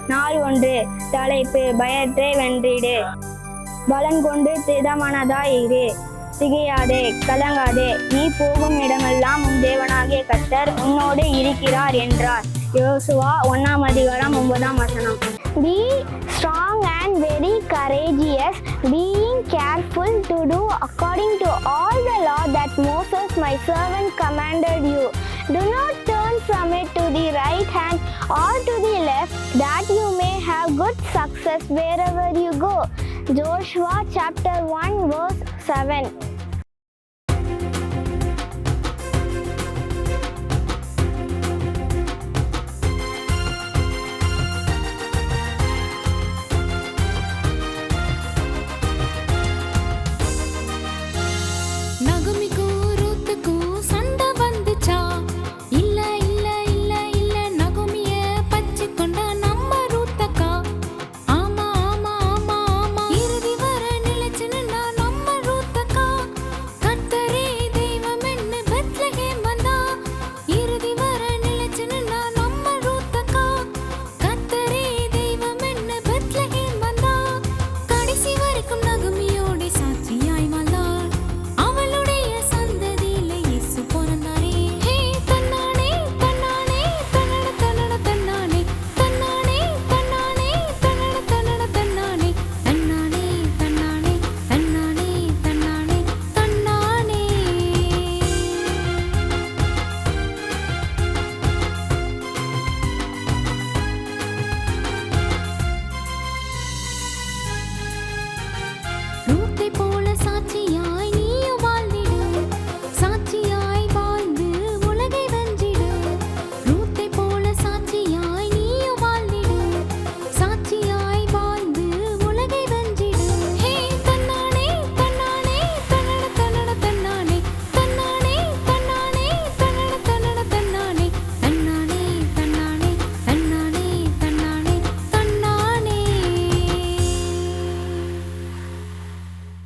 நாள் ஒன்று. தலைப்பு பயத்தை வென்றிடு. பலன் கொண்டு திடமனதாயிரு. திகையாதே, கலங்காதே. நீ போகும் இடமெல்லாம் உன் தேவனாகிய கர்த்தர் உன்னோடு இருக்கிறார் என்றார். யோசுவா 1:9. Be strong and very courageous, being careful to do according to all the law that Moses my servant commanded you. Do not turn from it to the right hand or to the left, that you may have good success wherever you go. Joshua chapter 1 verse 7.